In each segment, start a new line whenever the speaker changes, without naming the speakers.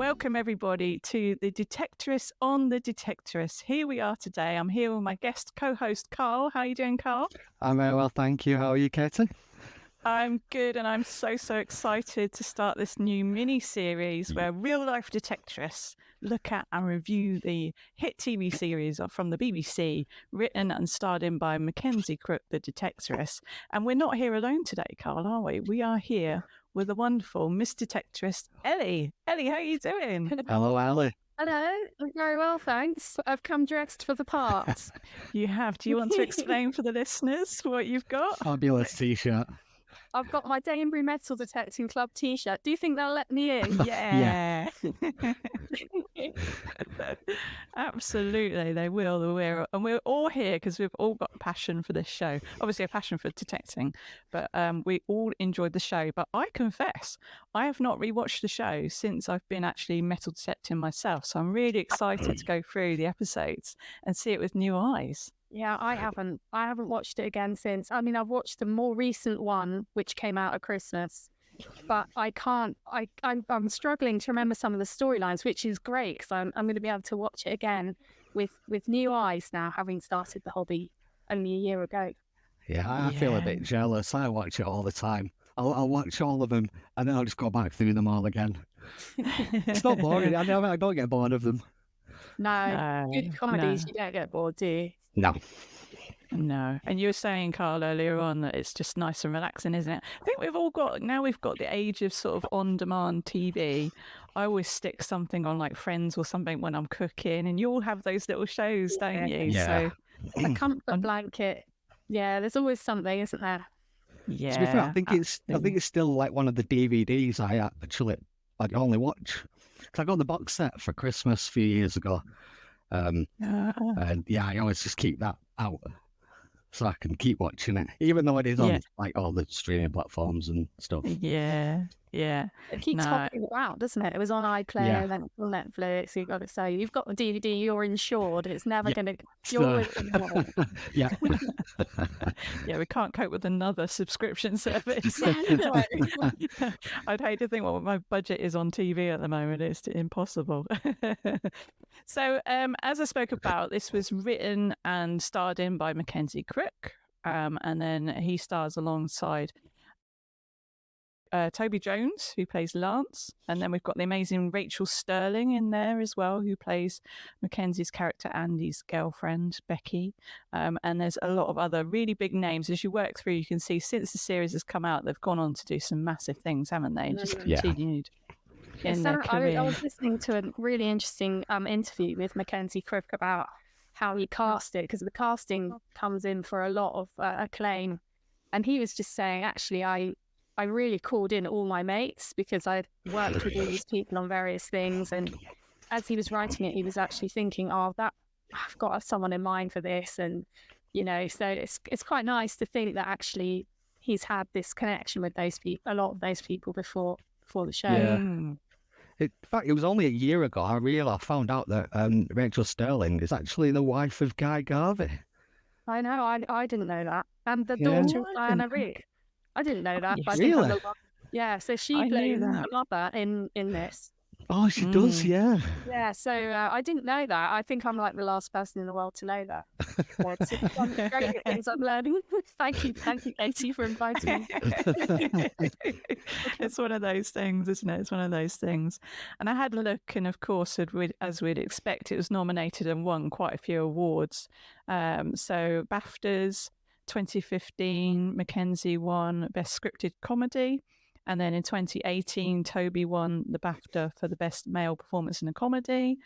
Welcome everybody to the Detectorists on the Detectorists. Here we are today. I'm here with my guest co-host Karl. How are you doing, Karl?
I'm very well, thank you. How are you, Katie?
I'm good, and I'm so excited to start this new mini-series where real-life detectorists look at and review the hit TV series from the BBC, written and starred in by Mackenzie Crook, the Detectorist. And we're not here alone today, Karl, are we? We are here with the wonderful Miss Detectorist, Ellie. Ellie, how are you doing?
Hello, Ellie.
Hello, I'm very well, thanks. I've come dressed for the part.
You have. Do you want to explain for the listeners what you've got?
Fabulous t-shirt.
I've got my Danbury Metal Detecting Club t-shirt. Do you think they'll let me in?
Yeah. Absolutely, they will. And we're all here because we've all got a passion for this show. Obviously, a passion for detecting, but we all enjoyed the show. But I confess, I have not rewatched the show since I've been actually metal detecting myself. So I'm really excited to go through the episodes and see it with new eyes.
Yeah, I haven't watched it again since. I mean, I've watched the more recent one, which came out at Christmas, but I can't. I'm struggling to remember some of the storylines, which is great because I'm going to be able to watch it again with new eyes now, having started the hobby only a year ago.
Yeah, I feel a bit jealous. I watch it all the time. I'll watch all of them and then I'll just go back through them all again. It's not boring. I don't get bored of them.
No, good comedies, you don't get bored, do you?
No. And you were saying, Karl, earlier on that it's just nice and relaxing, isn't it? I think we've got the age of sort of on-demand TV. I always stick something on like Friends or something when I'm cooking, and you all have those little shows, don't you?
Yeah.
So
a comfort blanket. Yeah, there's always something, isn't there?
Yeah.
To be fair, I think it's still like one of the DVDs I only watch. Because I got the box set for Christmas a few years ago. And yeah, I always just keep that out so I can keep watching it, even though it is on like all the streaming platforms and stuff.
Yeah.
It keeps hopping about, doesn't it? It was on iPlayer, then it's on Netflix. You've got to say, you've got the DVD, you're insured. It's never going to, you're always involved.
Yeah.
Yeah, we can't cope with another subscription service. I'd hate to think what my budget is on TV at the moment. It's impossible. So, as I spoke about, this was written and starred in by Mackenzie Crook, and then he stars alongside Toby Jones, who plays Lance, and then we've got the amazing Rachel Sterling in there as well, who plays Mackenzie's character Andy's girlfriend, Becky. And there's a lot of other really big names. As you work through, you can see since the series has come out, they've gone on to do some massive things, haven't they? Just continued.
I was listening to a really interesting interview with Mackenzie Crook about how he cast it, because the casting comes in for a lot of acclaim. And he was just saying, actually, I really called in all my mates because I'd worked with all these people on various things. And as he was writing it, he was actually thinking, I've got someone in mind for this. And, so it's quite nice to think that actually he's had this connection with those people, a lot of those people before the show.
Yeah. In fact, it was only a year ago I found out that Rachel Sterling is actually the wife of Guy Garvey.
I know, I didn't know that. And the daughter of Diana Rigg. I didn't know that. But
really?
So she plays a mother in this.
Oh, she does, yeah.
Yeah, so I didn't know that. I think I'm like the last person in the world to know that. It's one of the great things I'm learning. Thank you, Katie, for inviting me.
It's one of those things, isn't it? It's one of those things. And I had a look, and of course, as we'd expect, it was nominated and won quite a few awards. So BAFTAs, 2015, Mackenzie won Best Scripted Comedy. And then in 2018, Toby won the BAFTA for the Best Male Performance in a Comedy.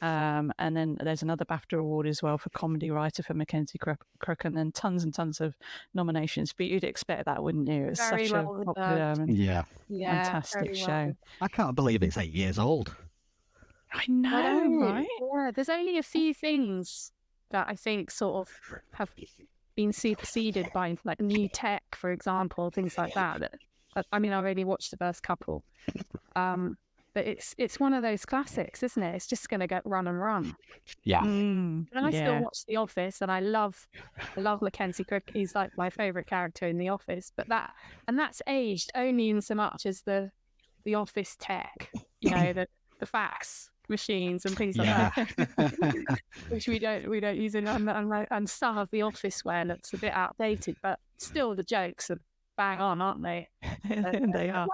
And then there's another BAFTA award as well for Comedy Writer for Mackenzie Crook, and then tons and tons of nominations. But you'd expect that, wouldn't you? It's
very
such a popular and fantastic show.
I can't believe it's 8 years old.
I know, right?
Yeah, there's only a few things that I think sort of have been superseded by like new tech, for example, things like that. I mean, I've only watched the first couple, but it's one of those classics, isn't it? It's just going to get run and run.
Yeah.
And I still watch The Office, and I love Mackenzie Crook. He's like my favourite character in The Office. But that's aged only in so much as the Office tech, that the fax machines and things like
Yeah.
that, which we don't use in, and some of the office wear looks a bit outdated, but still the jokes are bang on, aren't they?
They are.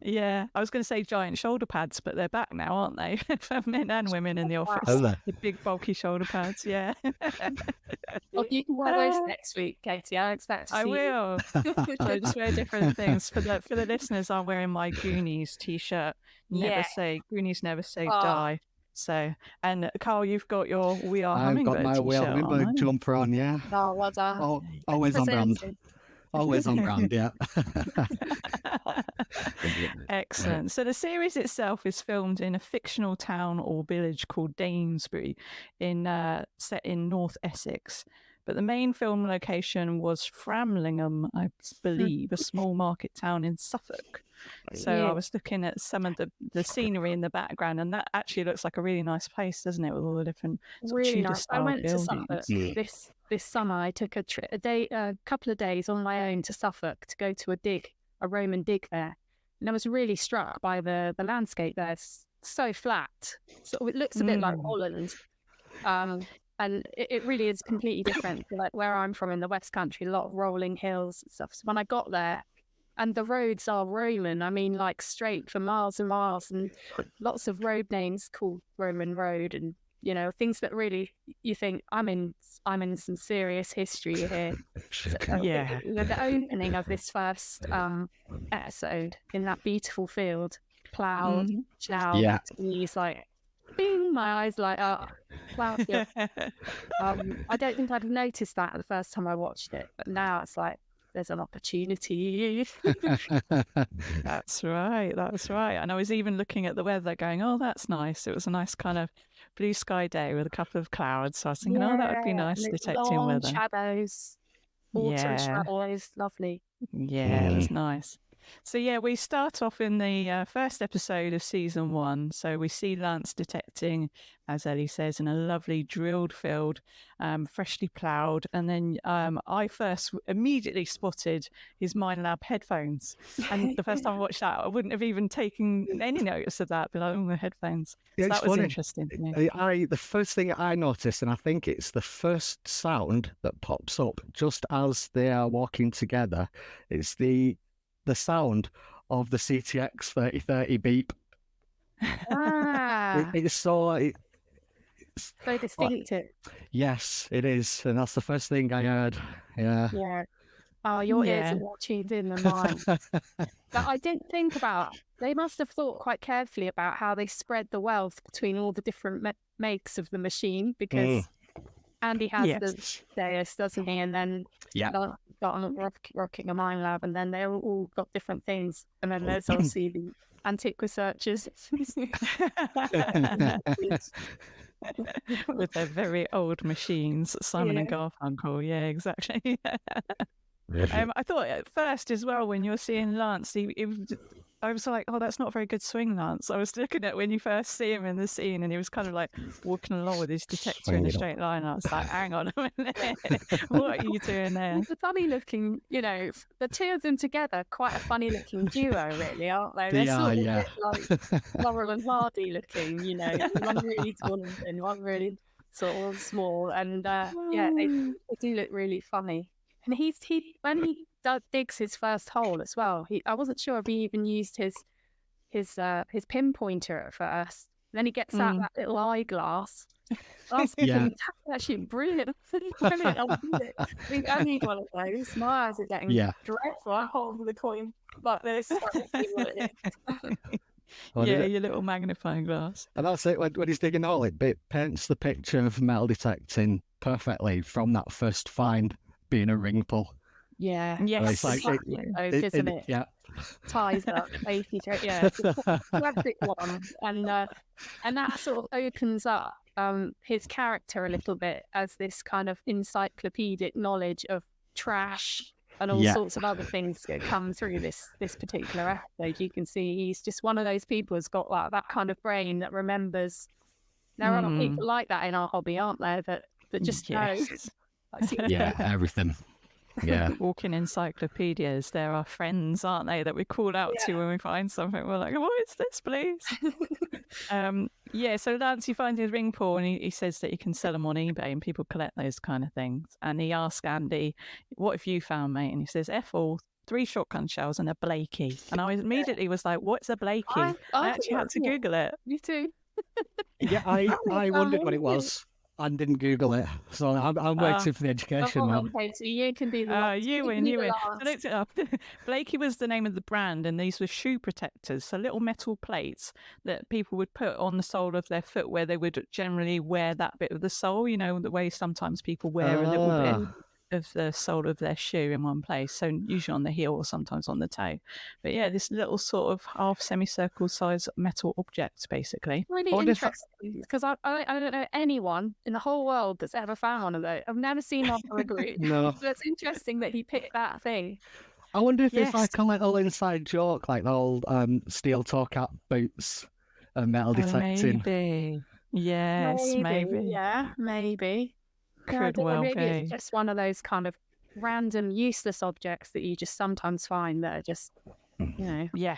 Yeah, I was going to say giant shoulder pads, but they're back now, aren't they? For men and women in the office.
Are they?
The big bulky shoulder pads, yeah.
Well, you can wear those next week, Katie. I expect to see
I will. I just wear different things. For the listeners, I'm wearing my Goonies t-shirt. Goonies never say die. So, and Karl, you've got your We Are Hummingbird
I've got my We Are
t-shirt
Hummingbird
on,
jumper on, yeah.
Oh, well done.
Always on brand. Always on brand, yeah.
Excellent. So the series itself is filmed in a fictional town or village called Danesbury, set in North Essex. But the main film location was Framlingham, I believe, a small market town in Suffolk. So I was looking at some of the scenery in the background, and that actually looks like a really nice place, doesn't it, with all the different
really nice. I went
buildings.
to Suffolk this summer. I took a couple of days on my own to Suffolk to go to a Roman dig there, and I was really struck by the landscape there. It's so flat, so it looks a bit like Holland. And it really is completely different to like where I'm from in the West Country, a lot of rolling hills and stuff. So when I got there, and the roads are Roman, I mean, like straight for miles and miles, and lots of road names called Roman Road, and you know, things that really you think I'm in some serious history here. So, the opening of this first episode in that beautiful field, ploughed, and he's like, bing, my eyes light up. Wow. I don't think I'd noticed that the first time I watched it, but now it's like there's an opportunity.
That's right. And I was even looking at the weather going, oh, that's nice. It was a nice kind of blue sky day with a couple of clouds. So I was thinking, oh, that would be nice detecting
long
weather.
Shadows, autumn shadows, lovely.
Yeah, it was nice. So yeah, we start off in the first episode of season 1. So we see Lance detecting, as Ellie says, in a lovely drilled field, freshly ploughed. And then I first immediately spotted his MindLab headphones. And the first time I watched that, I wouldn't have even taken any notice of that, but the headphones. So that was interesting.
The first thing I noticed, and I think it's the first sound that pops up just as they are walking together, it's the sound of the CTX 3030 beep. It's so
distinctive.
Yes, it is, and that's the first thing I heard. Yeah.
Oh, your ears are more tuned in than mine. But I didn't think about. They must have thought quite carefully about how they spread the wealth between all the different makes of the machine, because Andy has the Deus, doesn't he? And then got on rocking a MindLab, and then they all got different things. And then there's obviously the antique researchers
with their very old machines, Simon and Garfunkel. Yeah, exactly. I thought at first as well, when you're seeing Lance, I was like, oh, that's not a very good swing, Lance. I was looking at when you first see him in the scene, and he was kind of like walking along with his detector in a straight line. I was like, hang on a minute, what are you doing there?
It's a funny looking, the two of them together, quite a funny looking duo, really, aren't they? They're sort of a bit like Laurel and Hardy looking, one really tall and one really sort of small, and they do look really funny. And when he digs his first hole as well, I wasn't sure if he even used his pinpointer at first. Then he gets out that little eyeglass. That's actually brilliant. I need one of those. My eyes are getting dreadful. I hold the coin like this.
Your little magnifying glass.
And that's it. When he's digging the hole, it paints the picture of metal detecting perfectly from that first find being a ring pull.
Yeah.
Yes.
It's like isn't it?
Yeah.
Ties up, it's a classic one, and that sort of opens up his character a little bit as this kind of encyclopedic knowledge of trash and all sorts of other things that come through this particular episode. You can see he's just one of those people who's got that kind of brain that remembers. There are people like that in our hobby, aren't there? That just know.
Everything. Yeah.
Walking encyclopedias. They're our friends, aren't they, that we call out to when we find something. We're like, what is this, please? So Nancy finds his ring paw and he says that he can sell them on eBay and people collect those kind of things. And he asks Andy, what have you found, mate? And he says, F all, 3 shotgun shells and a Blakey. And I immediately was like, what's a Blakey? I actually had to Google it.
You too.
Yeah, I wondered what it was and didn't Google it. So I'm waiting for the education now.
Okay, so you can be the
you win. I looked it up. Blakey was the name of the brand, and these were shoe protectors, so little metal plates that people would put on the sole of their foot where they would generally wear that bit of the sole, the way sometimes people wear a little bit of the sole of their shoe in one place, so usually on the heel or sometimes on the toe. But yeah, this little sort of half semicircle size metal object, basically.
Really interesting, because I don't know anyone in the whole world that's ever found one of those. I've never seen one from a group.
No.
So it's interesting that he picked that thing.
I wonder if it's like a little inside joke, like the old steel toe cap boots and metal detecting.
Maybe. Yes, maybe.
Yeah, maybe.
Could well
maybe
be.
It's just one of those kind of random useless objects that you just sometimes find that are just,
Yeah.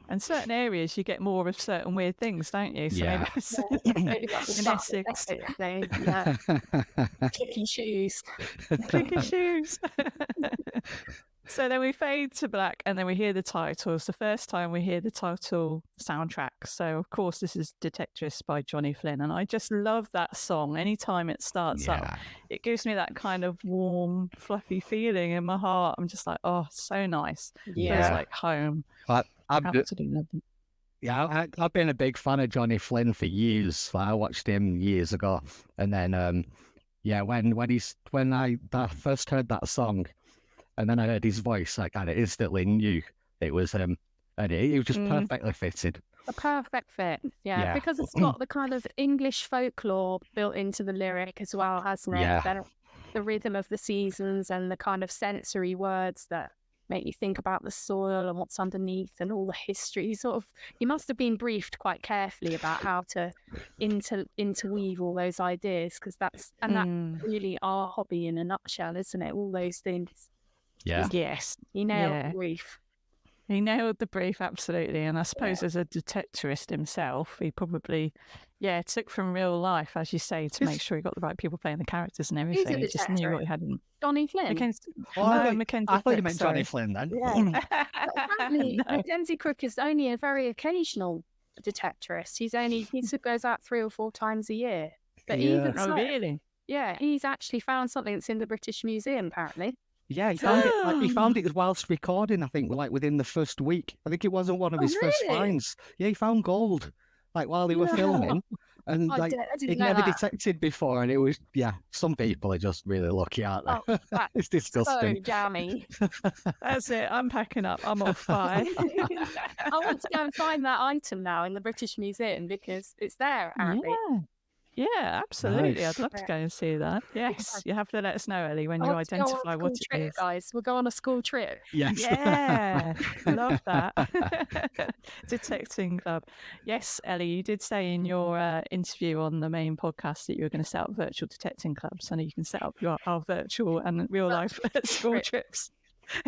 And certain areas you get more of certain weird things, don't you? So
maybe that's
in Essex.
Yeah. Clicky shoes.
Clicky shoes. So then we fade to black and then we hear the title. It's the first time we hear the title soundtrack. So, of course, this is Detectorists by Johnny Flynn. And I just love that song. Anytime it starts up, it gives me that kind of warm, fluffy feeling in my heart. I'm just like, oh, so nice.
Yeah.
Feels like home. Absolutely love it.
Yeah, I've been a big fan of Johnny Flynn for years. I watched him years ago. And then, when I first heard that song, and then I heard his voice, I kind of instantly knew it was him. And it was just perfectly fitted.
A perfect fit, yeah, because it's got the kind of English folklore built into the lyric as well, hasn't it?
Yeah.
The rhythm of the seasons and the kind of sensory words that make you think about the soil and what's underneath and all the history. He must have been briefed quite carefully about how to interweave all those ideas, because that's really our hobby in a nutshell, isn't it? All those things.
Yeah.
Yes.
He nailed the brief.
He nailed the brief, absolutely. And I suppose as a detectorist himself, he probably, took from real life, as you say, to make sure he got the right people playing the characters and everything. He just knew what he had in.
Johnny Flynn?
Mackenzie
I thought you meant Johnny Flynn then.
Yeah. Apparently, Mackenzie Crook is only a very occasional detectorist. He goes out 3 or 4 times a year. But even so,
really?
Yeah, he's actually found something that's in the British Museum, apparently.
Yeah, he found it. Like, he found it whilst recording, I think, like within the first week. I think it wasn't one of his first finds. Yeah, he found gold, like while they were filming. And he'd never detected before. And it was, some people are just really lucky, aren't they? It's disgusting.
So jammy.
That's it. I'm packing up. I'm off. Bye.
I want to go and find that item now in the British Museum because it's there, apparently.
Yeah, absolutely.
Nice.
I'd love to go and see that. Yes, you have to let us know, Ellie, when you identify what it is.
Guys, we'll go on a school trip.
Yes.
Yeah, love that. Detecting club. Yes, Ellie, you did say in your interview on the main podcast that you were going to set up virtual detecting clubs. I know you can set up our virtual and real life school trips.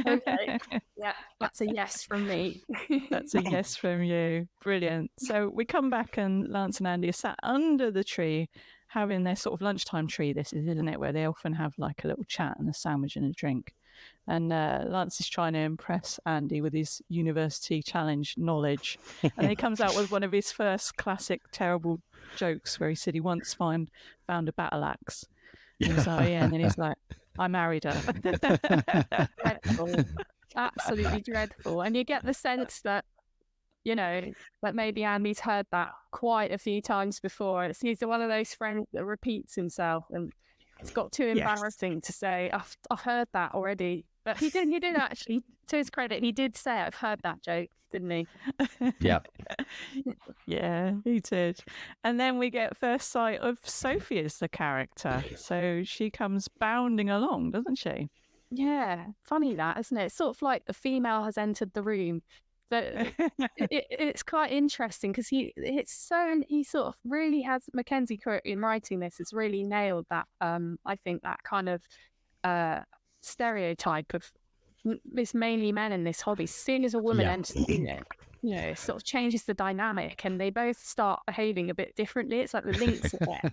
Okay. Yeah, that's a yes from me.
That's a yes from you. Brilliant. So we come back and Lance and Andy are sat under the tree having their sort of lunchtime tree, this is, isn't it, where they often have like a little chat and a sandwich and a drink. And Lance is trying to impress Andy with his university challenge knowledge. And he comes out with one of his first classic terrible jokes where he said he once found a battle axe. And he's like, and then he's like, I married her.
Dreadful. Absolutely dreadful. And you get the sense that, that maybe Andy's heard that quite a few times before. He's one of those friends that repeats himself and it's got too embarrassing to say, I've heard that already. But he did actually, to his credit, he did say, I've heard that joke, didn't he?
Yeah.
Yeah, he did. And then we get first sight of Sophie as the character. So she comes bounding along, doesn't she?
Yeah, funny that, isn't it? It's sort of like a female has entered the room. But it's quite interesting because he sort of really has, Mackenzie Crook in writing this has really nailed that. I think that kind of stereotype of it's mainly men in this hobby. As soon as a woman enters it, it sort of changes the dynamic, and they both start behaving a bit differently. It's like the links of it.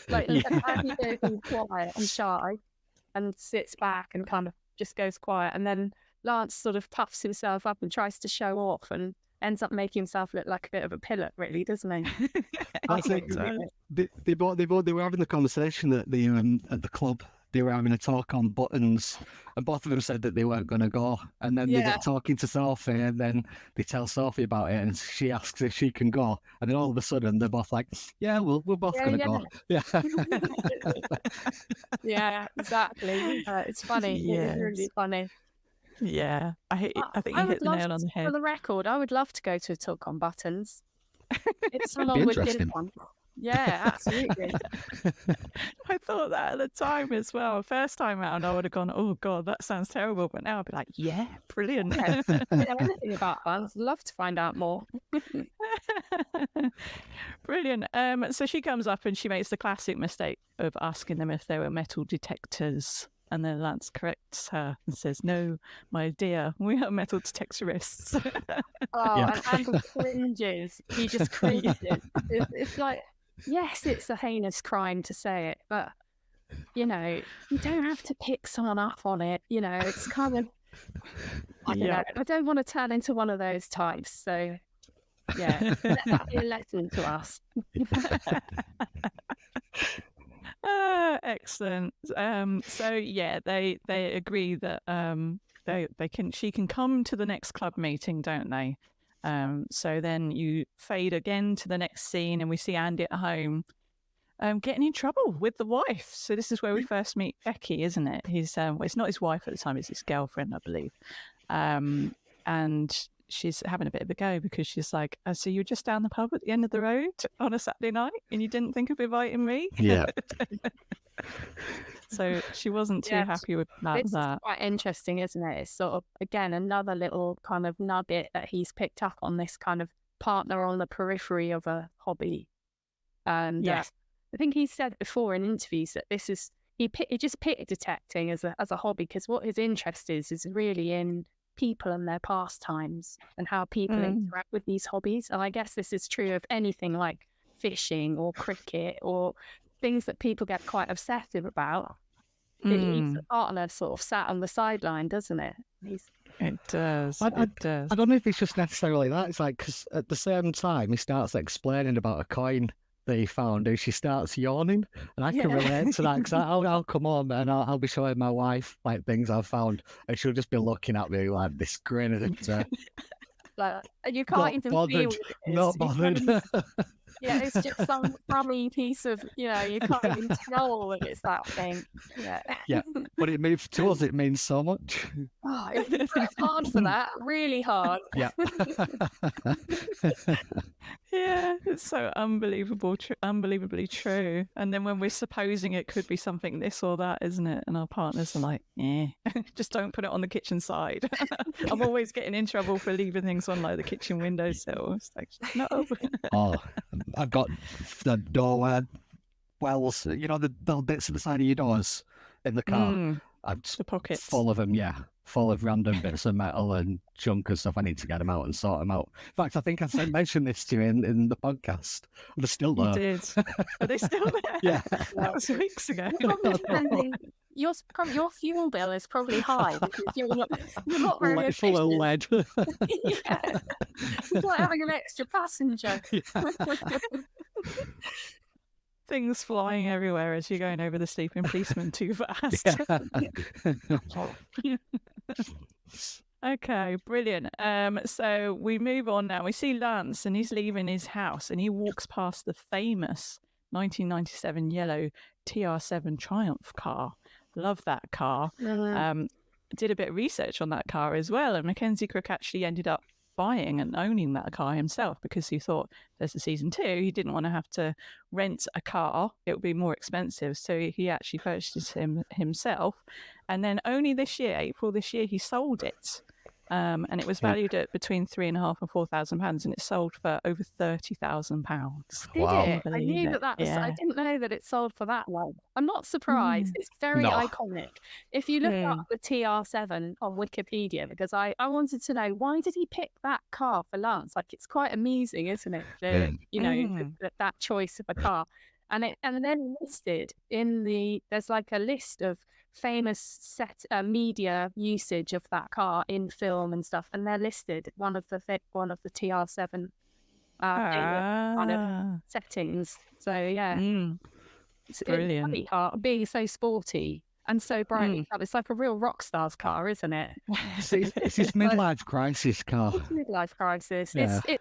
Like Abby goes in quiet and shy and sits back and kind of just goes quiet, and then Lance sort of puffs himself up and tries to show off and ends up making himself look like a bit of a pillock, really, doesn't he?
They were having the conversation at the club. They were having a talk on buttons, and both of them said that they weren't going to go. And then they get talking to Sophie, and then they tell Sophie about it, and she asks if she can go. And then all of a sudden, they're both like, "Yeah, we're both going to go." Yeah,
yeah, exactly. It's funny. It's really funny.
Yeah, I think you hit the nail on the head.
For the record, I would love to go to a talk on buttons. It's someone with one. Yeah, absolutely.
I thought that at the time as well. First time round, I would have gone, "Oh God, that sounds terrible." But now I'd be like, "Yeah, brilliant."
I don't know anything about that. I'd love to find out more.
Brilliant. So she comes up and she makes the classic mistake of asking them if they were metal detectors. And then Lance corrects her and says, "No, my dear, we are metal detectorists."
And Amber cringes. He just cringes. It's like, yes, it's a heinous crime to say it, but, you don't have to pick someone up on it. It's kind of, I don't know. I don't want to turn into one of those types. So, yeah, let that be a lesson to us.
Excellent. So yeah, they agree that she can come to the next club meeting, don't they? So then you fade again to the next scene, and we see Andy at home, getting in trouble with the wife. So this is where we first meet Becky, isn't it? He's well, it's not his wife at the time; it's his girlfriend, I believe. And she's having a bit of a go because she's like, "So you're just down the pub at the end of the road on a Saturday night and you didn't think of inviting me?"
Yeah.
So she wasn't too happy with that.
It's quite interesting, isn't it? It's sort of, again, another little kind of nugget that he's picked up on, this kind of partner on the periphery of a hobby. And I think he said before in interviews that this is, he just picked detecting as a hobby because what his interest is really in people and their pastimes and how people interact with these hobbies. And I guess this is true of anything like fishing or cricket or things that people get quite obsessive about. It leaves the partner sort of sat on the sideline, doesn't it?
It does.
I don't know if it's just necessarily that. It's like, because at the same time he starts explaining about a coin that he found, and she starts yawning, and I can relate to that because I'll come home and I'll be showing my wife like things I've found, and she'll just be looking at me like this grin, and
like, you can't even feel it.
Not bothered.
Yeah, it's just some crummy piece of, you can't even tell that it's that thing. Yeah,
but to us it means so much.
Oh, it's hard for that, really hard.
Yeah.
Yeah, it's so unbelievably true. And then when we're supposing it could be something this or that, isn't it? And our partners are like, just don't put it on the kitchen side. I'm always getting in trouble for leaving things on like the kitchen windowsill. It's like, no.
Oh, I've got the door wells, the little bits at the side of your doors in the car.
The pockets.
Full of them, full of random bits of metal and junk and stuff. I need to get them out and sort them out. In fact, I think I mentioned this to you in the podcast. They're still there.
You did. Are they still there?
Yeah.
That was weeks ago.
Your fuel bill is probably high because you're not very efficient.
Full of lead.
Yeah. It's like having an extra passenger.
Things flying everywhere as you're going over the sleeping policeman too fast. Okay, brilliant. So we move on now. We see Lance and he's leaving his house and he walks past the famous 1997 yellow TR7 Triumph car. Love that car. Did a bit of research on that car as well, and Mackenzie Crook actually ended up buying and owning that car himself because he thought there's a season 2, he didn't want to have to rent a car, it would be more expensive, so he actually purchased him himself. And then only this year, April this year, he sold it. and it was valued at between £3,500 and £4,000, and it sold for over £30,000.
Did
Wow.
it? I knew that was. I didn't know that it sold for that long. I'm not surprised. It's very iconic. If you look up the TR7 on Wikipedia, because I wanted to know, why did he pick that car for Lance? Like, it's quite amusing, isn't it? That choice of a car. And then listed in there's like a list of famous media usage of that car in film and stuff, and they're listed one of the TR7 kind of settings. So it's
brilliant.
funny car, being so sporty and so bright. It's like a real rock star's car, isn't it?
It's his midlife crisis car.
It's midlife crisis.
Yeah.
It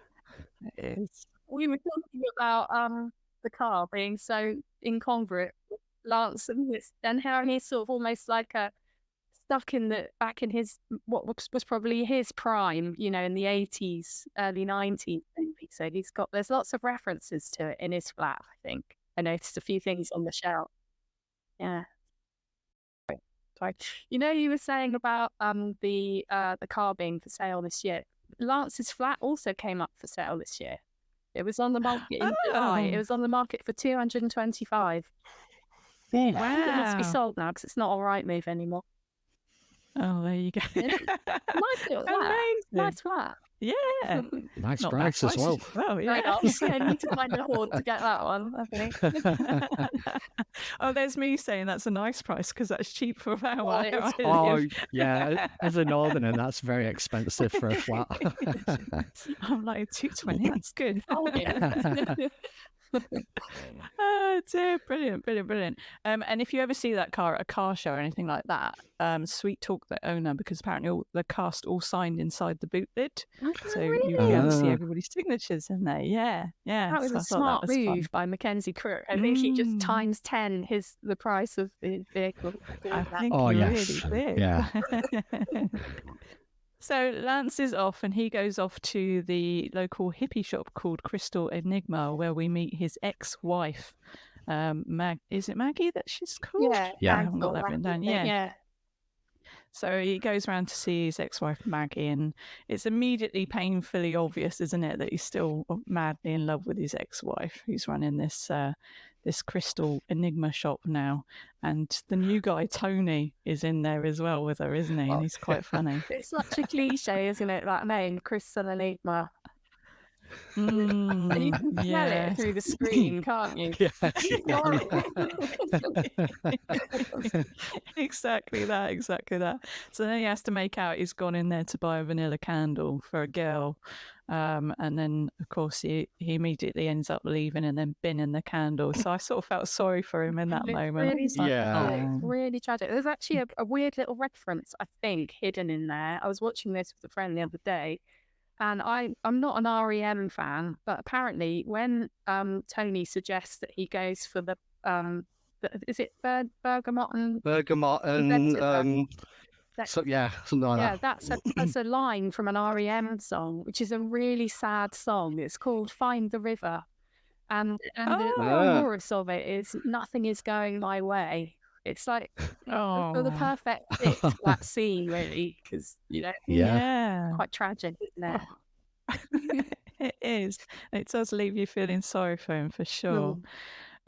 is. We were talking about the car being so incongruent with Lance and how he's sort of almost like stuck back in his what was probably his prime, in the 80s, early 90s. So there's lots of references to it in his flat. I think I noticed a few things on the shelf. Yeah. Sorry. You were saying about the car being for sale this year. Lance's flat also came up for sale this year. It was on the market in July. It was on the market for $225.
Wow.
It must be sold now because it's not all right move anymore.
Oh, there you go.
Nice little flat. Nice flat.
Yeah.
Nice price as well.
Oh, yeah.
I need to find a hoard to get that one, I think.
Oh, there's me saying that's a nice price because that's cheap for where I live.
Oh, yeah. As a northerner, that's very expensive for a flat.
I'm like, $220, that's good.
Oh, yeah.
Oh dear, brilliant. And if you ever see that car at a car show or anything like that, sweet talk the owner, because apparently the cast all signed inside the boot lid, so you can be able to see everybody's signatures in there. Yeah.
That was a smart move by Mackenzie Crook. I think he just times 10 the price of the vehicle.
I think
yes,
really did.
yeah.
So Lance is off and he goes off to the local hippie shop called Crystal Enigma, where we meet his ex-wife. Is it Maggie that she's called?
Yeah.
I haven't got that written down. Yeah. So he goes around to see his ex-wife Maggie, and it's immediately painfully obvious, isn't it, that he's still madly in love with his ex-wife, who's running this Crystal Enigma shop now. And the new guy, Tony, is in there as well with her, isn't he? And he's quite funny.
It's such a cliche, isn't it, that name, Crystal Enigma? You can smell it through the screen, can't you?
Exactly that. So then he has to make out he's gone in there to buy a vanilla candle for a girl. And then, of course, he immediately ends up leaving and then binning the candle. So I sort of felt sorry for him in that moment.
Really tragic. Really tragic. There's actually a weird little reference, I think, hidden in there. I was watching this with a friend the other day, and I'm not an REM fan, but apparently when Tony suggests that he goes for the is it bergamot and
something like that.
That's a line from an REM song, which is a really sad song. It's called "Find the River," and the chorus of it is "Nothing is going my way." It's like the perfect fit to that scene, really, because quite tragic, isn't it?
It is. It does leave you feeling sorry for him for sure.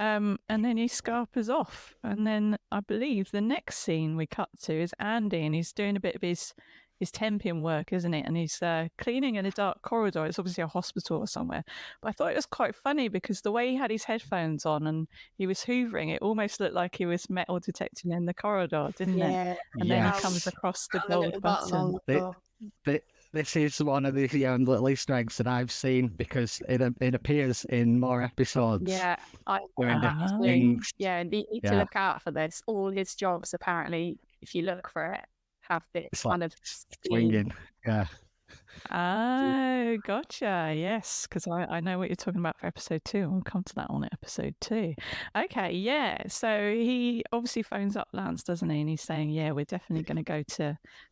And then he scarpers off, and then I believe the next scene we cut to is Andy, and he's doing a bit of his temping work, isn't it? And he's cleaning in a dark corridor. It's obviously a hospital or somewhere. But I thought it was quite funny because the way he had his headphones on and he was hoovering, it almost looked like he was metal detecting in the corridor, didn't it? And then he comes across the gold button.
This is one of the little Easter eggs that I've seen because it appears in more episodes.
Yeah,
you
need to look out for this. All his jobs, apparently, if you look for it, have this kind of
swinging. Yeah.
Oh, gotcha. Yes, because I know what you're talking about for episode 2. We'll come to that on episode 2. Okay, yeah. So he obviously phones up Lance, doesn't he? And he's saying, yeah, we're definitely going to go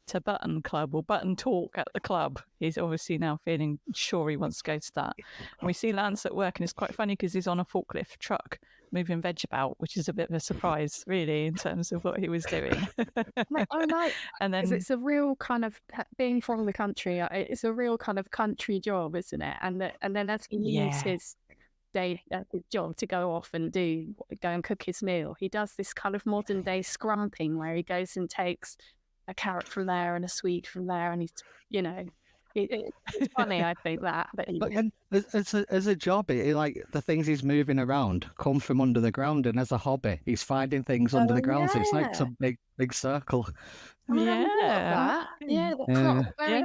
to Button Club or Button Talk at the club. He's obviously now feeling sure he wants to go to that. And we see Lance at work, and it's quite funny because he's on a forklift truck moving veg about, which is a bit of a surprise, really, in terms of what he was doing.
I like,
and then
it's a real kind of, being from the country, it's a real kind of country job, isn't it? And then as he leaves his his job to go off and go and cook his meal, he does this kind of modern day scrumping where he goes and takes a carrot from there and a sweet from there, and he's, you know, it's funny, I think that. But
again, as a job, like the things he's moving around come from under the ground, and as a hobby, he's finding things under the ground. So it's like some big circle.
The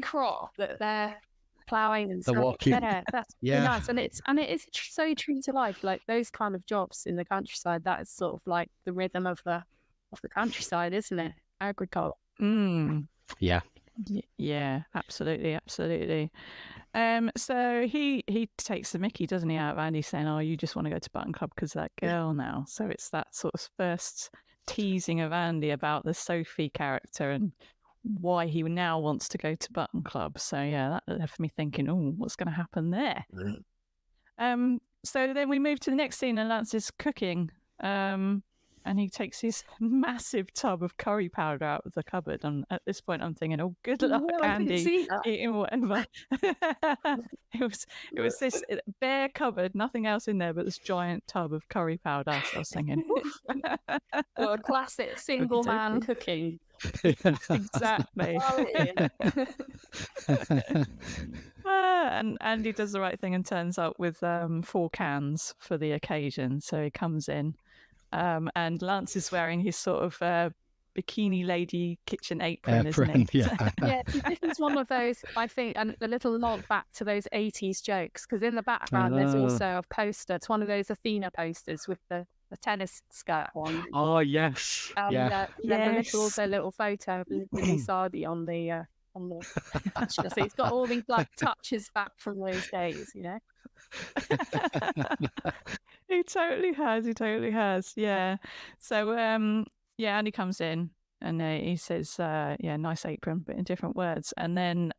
crop that they're ploughing and stuff.
Walking.
Yeah, that's really nice, and it is so true to life. Like those kind of jobs in the countryside, that is sort of like the rhythm of the countryside, isn't it? Agriculture.
Yeah.
Yeah, absolutely. So he takes the mickey, doesn't he, out of Andy, saying, "Oh, you just want to go to Button Club because of that girl now." So it's that sort of first teasing of Andy about the Sophie character and why he now wants to go to Button Club. So yeah, that left me thinking, oh, what's going to happen there? So then we move to the next scene, and Lance is cooking. And he takes his massive tub of curry powder out of the cupboard. And at this point, I'm thinking, oh, good luck, Andy, eating whatever. It was this bare cupboard, nothing else in there but this giant tub of curry powder. So I was thinking,
well, classic single man cooking.
Exactly. And Andy does the right thing and turns up with 4 cans for the occasion. So he comes in. And Lance is wearing his sort of bikini lady kitchen apron, isn't he?
Yeah, this is one of those, I think, and a little nod back to those 80s jokes, because in the background there's also a poster. It's one of those Athena posters with the tennis skirt on.
Oh, yes.
There's also a little photo of Lily Sardi on the so he's got all these like touches back from those days, you know.
He totally has. Yeah. So Andy comes in and he says, nice apron, but in different words. And then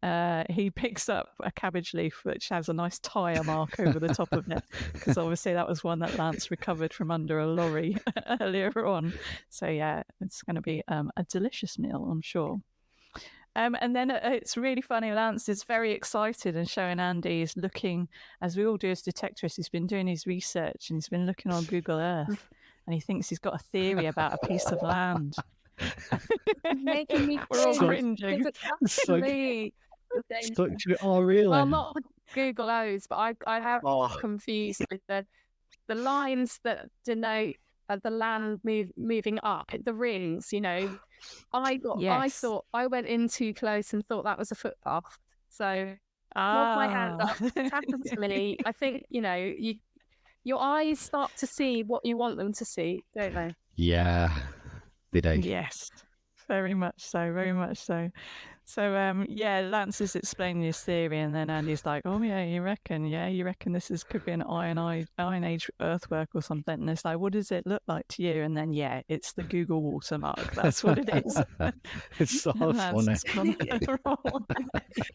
he picks up a cabbage leaf which has a nice tire mark over the top of it, because obviously that was one that Lance recovered from under a lorry earlier on. So yeah, it's going to be a delicious meal, I'm sure. And then it's really funny. Lance is very excited and showing Andy, he's looking, as we all do as detectorists, he's been doing his research and he's been looking on Google Earth and he thinks he's got a theory about a piece of land.
Making me
We're all cringing.
Oh, really?
Well, not Google O's, but I have confused with the lines that denote the land moving up, the rings, you know. I thought I went in too close and thought that was a footpath. So hold my hand up. It's happened to me. I think, you know, your eyes start to see what you want them to see, don't they?
Yeah, they do.
Yes, very much so. So Lance is explaining his theory, and then Andy's like, "Oh yeah, you reckon this could be an Iron Age earthwork or something?" And it's like, "What does it look like to you?" And then it's the Google watermark. That's what it is.
It's so funny.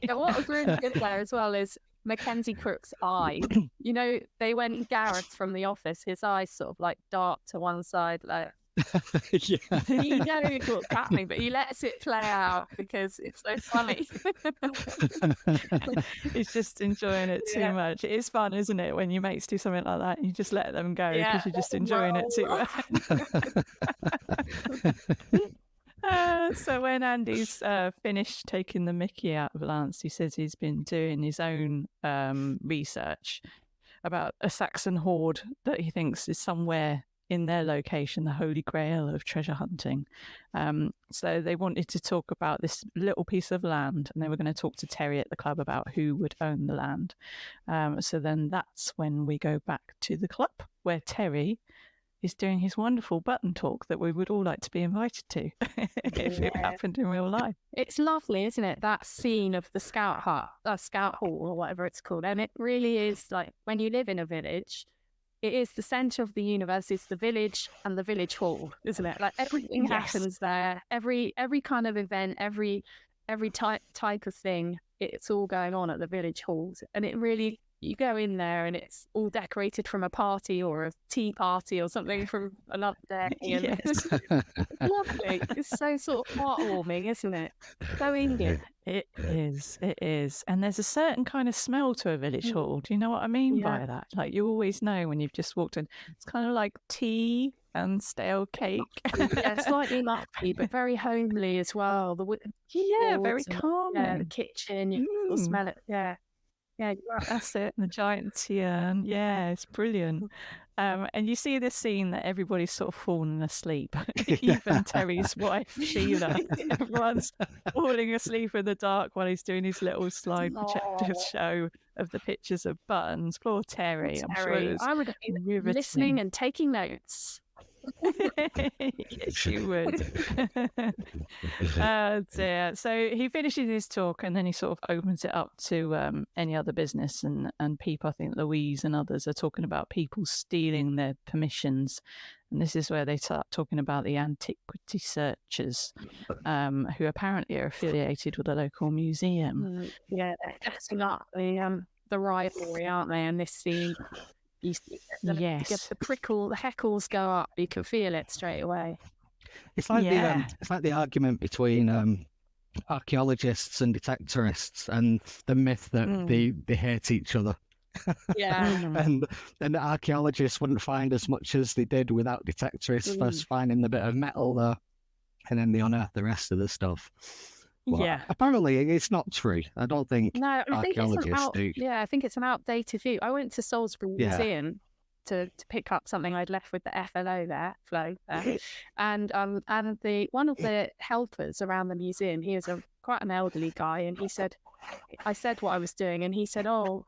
Yeah, what was really good there as well is Mackenzie Crook's eye. You know, they went Gareth from The Office. His eyes sort of like dart to one side, like.
Yeah.
He knows what's happening, but he lets it play out because it's so funny.
He's just enjoying it too much. It is fun, isn't it, when your mates do something like that and you just let them go because you're just enjoying it too much. So when Andy's finished taking the mickey out of Lance, he says he's been doing his own research about a Saxon hoard that he thinks is somewhere in their location, the holy grail of treasure hunting. So they wanted to talk about this little piece of land, and they were going to talk to Terry at the club about who would own the land. So then that's when we go back to the club where Terry is doing his wonderful button talk that we would all like to be invited to if it happened in real life.
It's lovely, isn't it? That scene of the scout hut, scout hall or whatever it's called. And it really is like when you live in a village, it is the centre of the universe. It's the village and the village hall, isn't it? Like everything happens there. Every kind of event, every type of thing, it's all going on at the village halls. And it really you go in there and it's all decorated from a party or a tea party or something from another day. And
Yes.
it's lovely. It's so sort of heartwarming, isn't it? So English.
It is. It is. And there's a certain kind of smell to a village hall. Do you know what I mean by that? Like, you always know when you've just walked in. It's kind of like tea and stale cake.
Yeah, slightly muffy, but very homely as well.
Very calming.
Yeah, the kitchen, you can sort of smell it. Yeah. Yeah,
that's it. The giant tea urn. Yeah, it's brilliant. And you see this scene that everybody's sort of falling asleep. Even Terry's wife, Sheila. Everyone's falling asleep in the dark while he's doing his little slide projector show of the pictures of buttons. Poor Terry. I'm sure it was
I would have been listening and taking notes.
Yes, you would. Oh dear. So he finishes his talk and then he sort of opens it up to any other business and people. I think Louise and others are talking about people stealing their permissions. And this is where they start talking about the antiquity searchers, who apparently are affiliated with a local museum.
Yeah, they're testing up the rivalry, aren't they, in this scene? You see the heckles go up. You can feel it straight away.
It's like the argument between archaeologists and detectorists, and the myth that they hate each other.
Yeah,
and the archaeologists wouldn't find as much as they did without detectorists first finding the bit of metal there, and then they unearth the rest of the stuff. Well, apparently it's not true. I don't think archaeologists do.
Yeah, I think it's an outdated view. I went to Salisbury Museum to pick up something I'd left with the FLO there, and the one of the helpers around the museum, he was quite an elderly guy, and he said, I said what I was doing, and he said, "Oh,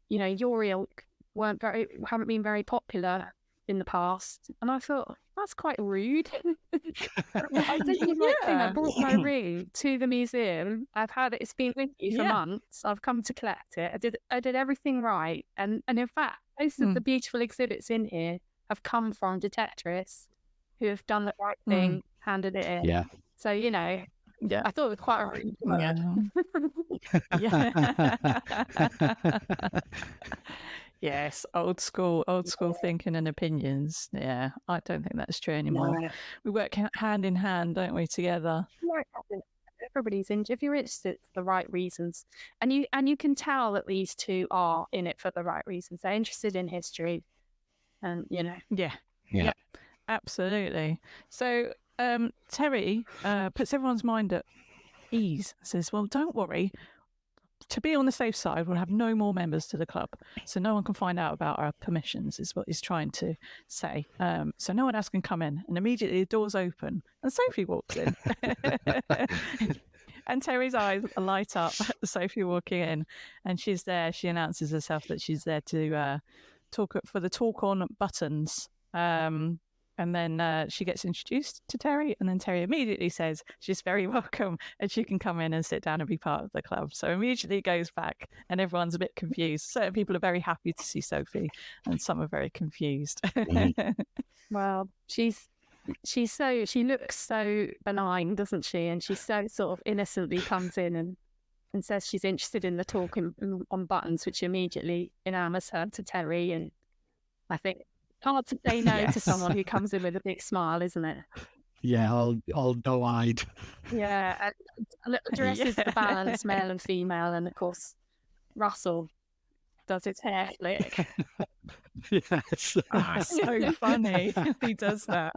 you know, your ilk haven't been very popular in the past," and I thought, that's quite rude. I did the right thing. I brought my ring to the museum. It's been with you for months. I've come to collect it. I did everything right. And in fact, most of the beautiful exhibits in here have come from Detectorists who have done the right thing, handed it in.
Yeah.
So, you know, I thought it was quite a rude word.
Yes, old school thinking and opinions. Yeah, I don't think that's true anymore. No. We work hand in hand, don't we, together?
Everybody's in. If you're interested for the right reasons, and you can tell that these two are in it for the right reasons. They're interested in history, and you know.
Yeah, absolutely. So Terry puts everyone's mind at ease. Says, "Well, don't worry. To be on the safe side, we'll have no more members to the club, so no one can find out about our permissions," is what he's trying to say. So no one else can come in, and immediately the doors open, and Sophie walks in. And Terry's eyes light up at Sophie walking in, and she's there. She announces herself that she's there to talk on buttons. And then she gets introduced to Terry, and then Terry immediately says she's very welcome and she can come in and sit down and be part of the club. So immediately goes back, and everyone's a bit confused. Certain people are very happy to see Sophie, and some are very confused.
Well, she looks so benign, doesn't she? And she so sort of innocently comes in and says she's interested in the talk on buttons, which immediately enamors her to Terry. And I think hard to say no to someone who comes in with a big smile, isn't it?
Yeah, all doe-eyed.
Yeah, addresses the balance, male and female, and of course, Russell does his hair flick.
Yes.
Oh, so funny. He does that.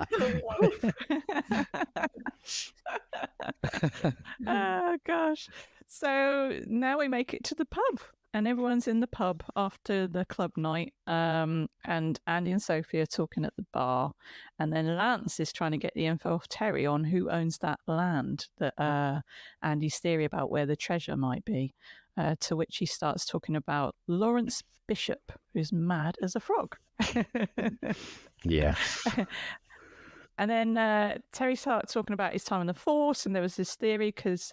Oh, gosh. So now we make it to the pub. And everyone's in the pub after the club night, and Andy and Sophie are talking at the bar, and then Lance is trying to get the info off Terry on who owns that land, that Andy's theory about where the treasure might be, to which he starts talking about Lawrence Bishop, who's mad as a frog.
Yeah.
And then Terry started talking about his time in the force, and there was this theory because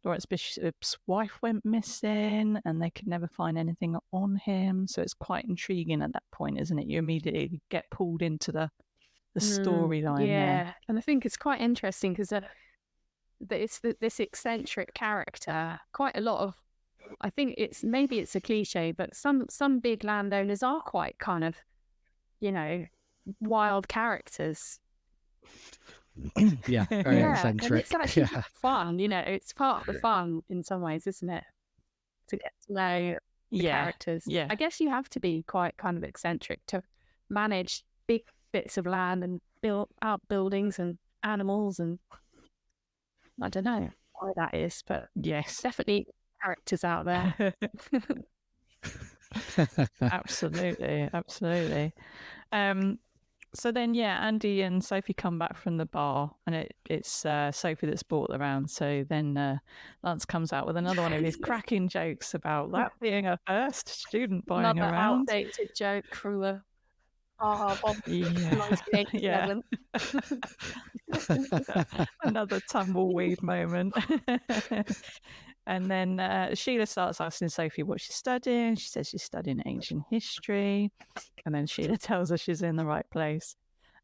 Lawrence Bishop's wife went missing and they could never find anything on him. So it's quite intriguing at that point, isn't it? You immediately get pulled into the storyline.
Yeah, and I think it's quite interesting because it's this eccentric character. Quite a lot of I think maybe it's a cliche, but some big landowners are quite kind of, wild characters.
Yeah, very eccentric.
And it's actually fun, it's part of the fun in some ways, isn't it? To get to know the characters.
Yeah.
I guess you have to be quite kind of eccentric to manage big bits of land and build out buildings and animals, and I don't know why that is, but
yes,
definitely characters out there.
Absolutely. So then, Andy and Sophie come back from the bar, and it's Sophie that's brought them around. So then Lance comes out with another one of his cracking jokes about that being a first student buying
Another
around.
outdated joke from the Bomb
1987. Another tumbleweed moment. And then Sheila starts asking Sophie what she's studying. She says she's studying ancient history. And then Sheila tells her she's in the right place.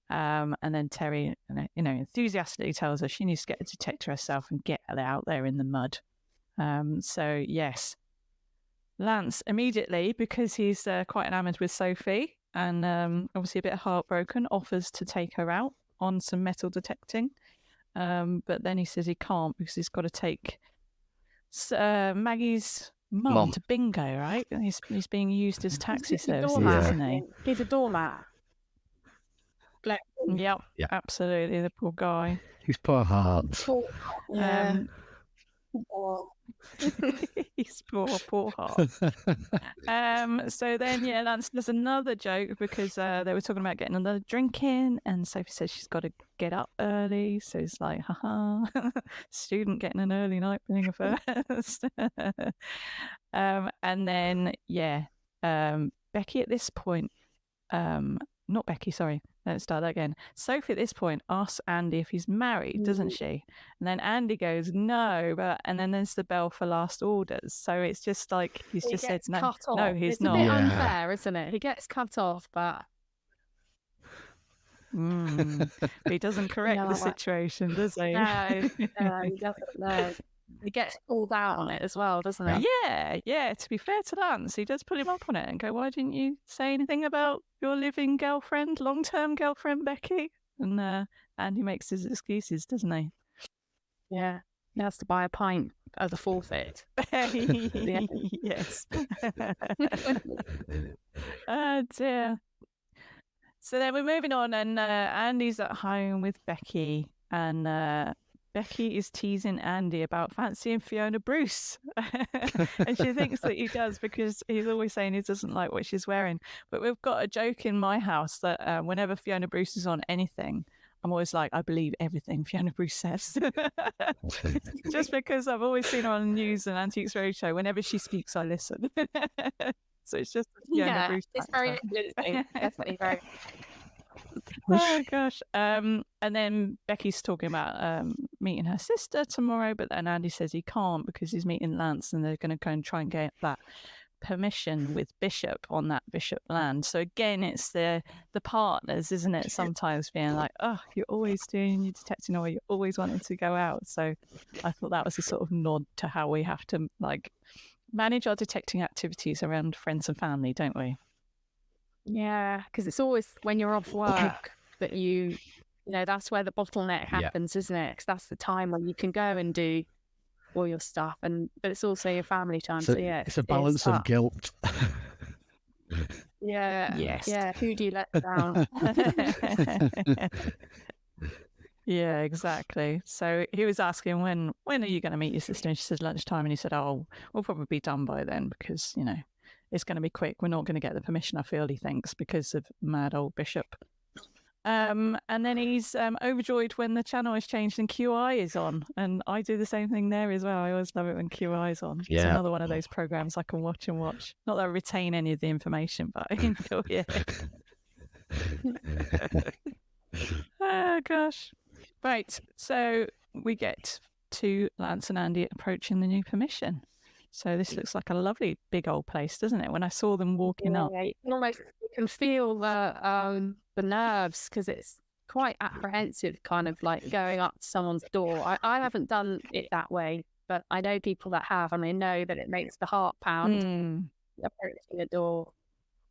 And then Terry, enthusiastically tells her she needs to get a detector herself and get out there in the mud. So, yes. Lance immediately, because he's quite enamoured with Sophie and obviously a bit heartbroken, offers to take her out on some metal detecting. But then he says he can't because he's got to take Maggie's mum to bingo, right? And he's being used as taxi services, isn't he?
He's a doormat.
Yep, absolutely. The poor guy.
His poor heart.
His poor heart. So then, Lance does another joke because they were talking about getting another drink in, and Sophie says she's got to get up early. So he's like, haha, student getting an early night being a first. And then, Becky at this point, not Becky, sorry. Let's start that again. Sophie at this point asks Andy if he's married, doesn't she? And then Andy goes, no, and then there's the bell for last orders. So it's just like he's just said no, he's not.
It's a bit unfair, isn't it? He gets cut off, but
he doesn't correct the situation, does he?
No, he doesn't. No. He gets called out on it as well, doesn't he?
Yeah. To be fair to Lance, he does pull him up on it and go, why didn't you say anything about your living girlfriend, long-term girlfriend, Becky? And he makes his excuses, doesn't he?
Yeah. He has to buy a pint as a forfeit.
Yes. Oh, dear. So then we're moving on, and Andy's at home with Becky, and Becky is teasing Andy about fancying Fiona Bruce. And she thinks that he does because he's always saying he doesn't like what she's wearing. But we've got a joke in my house that whenever Fiona Bruce is on anything, I'm always like, I believe everything Fiona Bruce says. Just because I've always seen her on the news and Antiques Roadshow. Whenever she speaks, I listen. So it's just Fiona Bruce.
It's very interesting. Definitely very.
Oh gosh. And then Becky's talking about meeting her sister tomorrow, but then Andy says he can't because he's meeting Lance and they're going to go and try and get that permission with Bishop on that Bishop land. So again, it's the partners, isn't it? Sometimes being like, oh, you're always doing your detecting or you're always wanting to go out. So I thought that was a sort of nod to how we have to manage our detecting activities around friends and family, don't we?
Yeah, because it's always when you're off work that that's where the bottleneck happens, isn't it? Because that's the time when you can go and do all your stuff, but it's also your family time. So
it's a balance of guilt.
Yeah.
Yes.
Yeah. Who do you let down?
Yeah, exactly. So he was asking when are you going to meet your sister? And she says lunchtime, and he said, oh, we'll probably be done by then because it's going to be quick. We're not going to get the permission, I feel, he thinks, because of mad old Bishop. And then he's overjoyed when the channel is changed and QI is on. And I do the same thing there as well. I always love it when QI is on. It's another one of those programs I can watch and watch. Not that I retain any of the information, but I enjoy it. Oh, gosh. Right. So we get to Lance and Andy approaching the new permission. So this looks like a lovely big old place, doesn't it? When I saw them walking up,
you can feel the nerves because it's quite apprehensive, kind of like going up to someone's door. I haven't done it that way but I know people that have, and I know that it makes the heart pound approaching a door.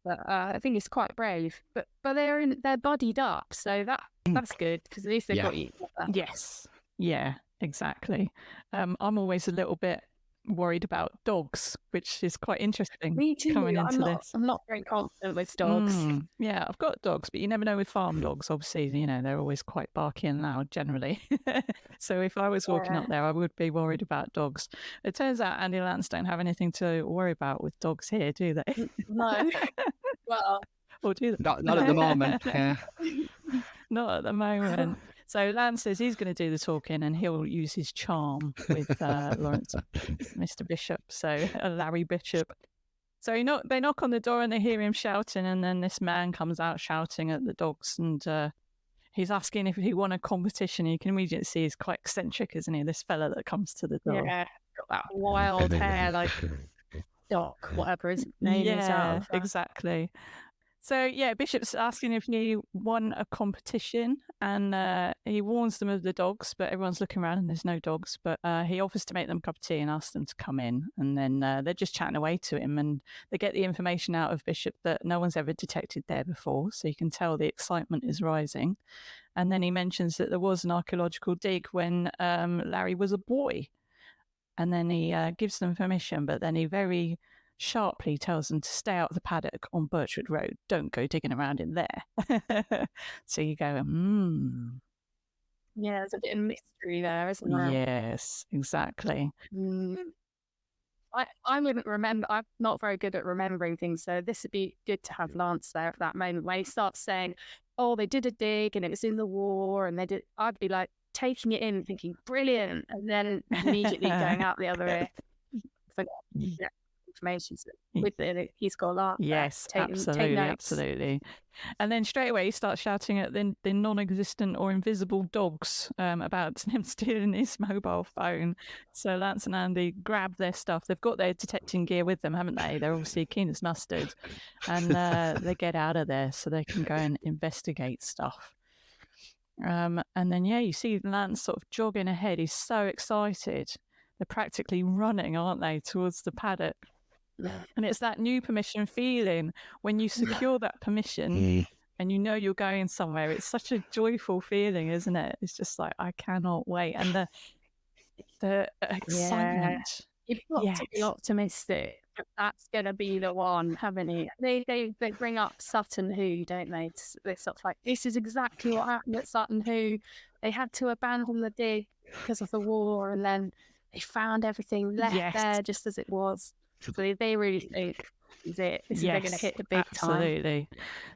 But I think it's quite brave. But they're buddied up, so that's good, because at least they've got each other.
Yes. Yeah, exactly. I'm always a little bit worried about dogs, which is quite interesting.
Me too.
Coming into this.
I'm not very confident with dogs.
Yeah, I've got dogs, but you never know with farm dogs. Obviously, you know, they're always quite barky and loud generally. So if I was walking up there, I would be worried about dogs. It turns out Andy and Lance don't have anything to worry about with dogs here, do they?
No. Well,
or do they?
Not at the moment. Yeah.
Not at the moment. So Lance says he's going to do the talking, and he'll use his charm with Lawrence, Mr. Bishop, so Larry Bishop. So they knock on the door and they hear him shouting, and then this man comes out shouting at the dogs, and he's asking if he won a competition. You can immediately see he's quite eccentric, isn't he? This fella that comes to the door.
Yeah, got that wild hair, like Doc, whatever his name is.
Yeah, exactly. So, yeah, Bishop's asking if he won a competition, and he warns them of the dogs, but everyone's looking around and there's no dogs. But he offers to make them a cup of tea and asks them to come in. And then they're just chatting away to him, and they get the information out of Bishop that no one's ever detected there before. So you can tell the excitement is rising. And then he mentions that there was an archaeological dig when Larry was a boy. And then he gives them permission, but then he very sharply tells them to stay out of the paddock on Birchwood Road. Don't go digging around in there. So you go,
Yeah, there's a bit of mystery there, isn't there?
Yes, exactly.
I wouldn't remember. I'm not very good at remembering things, so this would be good to have Lance there at that moment when he starts saying, "Oh, they did a dig and it was in the war," and they did. I'd be like taking it in, thinking, "Brilliant," and then immediately going out the other ear. Information with it, he's got a lot.
Yes, absolutely. And then straight away he starts shouting at the non-existent or invisible dogs about him stealing his mobile phone. So Lance and Andy grab their stuff. They've got their detecting gear with them, haven't they? They're obviously keen as mustard, and they get out of there so they can go and investigate stuff. And then you see Lance sort of jogging ahead. He's so excited. They're practically running, aren't they, towards the paddock? And it's that new permission feeling when you secure that permission and you know you're going somewhere. It's such a joyful feeling, isn't it? It's just like, I cannot wait. And the excitement.
You've got to be optimistic. That's going to be the one, haven't you? They bring up Sutton Hoo, don't they? They're sort of like, this is exactly what happened at Sutton Hoo. They had to abandon the dig because of the war, and then they found everything left there just as it was. So they really think they're going to hit the big time.
Absolutely.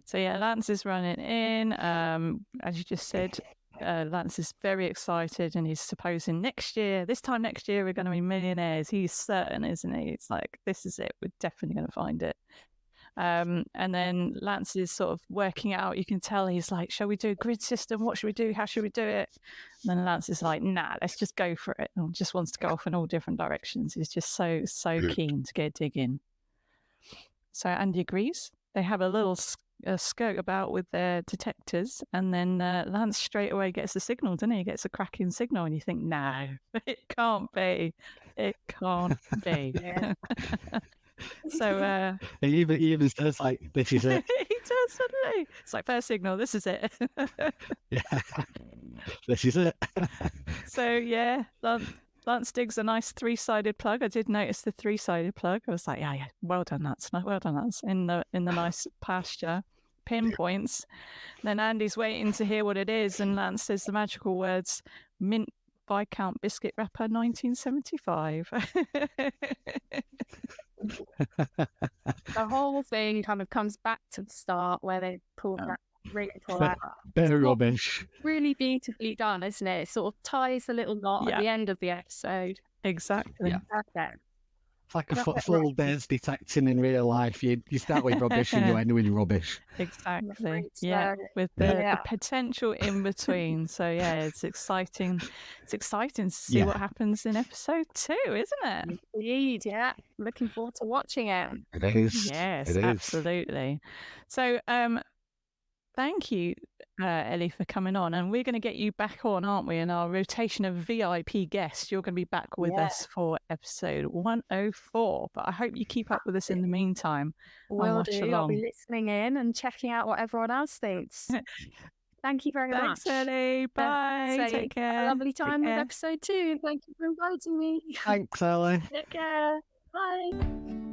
So Lance is running in. As you just said, Lance is very excited, and he's supposing this time next year, we're going to be millionaires. He's certain, isn't he? It's like, this is it. We're definitely going to find it. And then Lance is sort of working out. You can tell he's like, shall we do a grid system? What should we do? How should we do it? And then Lance is like, nah, let's just go for it. And just wants to go off in all different directions. He's just so keen to get digging. So Andy agrees. They have a little skirt about with their detectors, and then Lance straight away gets a signal, doesn't he? He gets a cracking signal, and you think, no, it can't be. It can't be. So
he even says, like, this is it.
He does, doesn't he? It's like, first signal, this is it.
Yeah, this is it.
So Lance digs a nice 3-sided plug. I did notice the 3-sided plug. I was like, yeah, well done, Lance. Well done, Lance. In the nice pasture. Pinpoints. Then Andy's waiting to hear what it is, and Lance says the magical words, Mint Viscount Biscuit Wrapper 1975.
The whole thing kind of comes back to the start where they pull that ring out.
Very rubbish.
Really beautifully done, isn't it? It sort of ties a little knot at the end of the episode.
Exactly.
Yeah.
Perfect.
It's like a full day's detecting in real life. You start with rubbish and you end with rubbish.
Exactly. Yeah, with the potential in between. So it's exciting. It's exciting to see what happens in episode 2, isn't it?
Indeed, yeah. Looking forward to watching it.
It is.
Yes,
it is.
Absolutely. So thank you, Ellie, for coming on. And we're going to get you back on, aren't we? In our rotation of VIP guests, you're going to be back with us for episode 104. But I hope you keep up with us in the meantime.
Will do. I'll be listening in and checking out what everyone else thinks. Thank you very much.
Thanks, Ellie. Bye. Take care.
Have a lovely time with episode 2. Thank you for inviting me.
Thanks, Ellie.
Take care. Bye.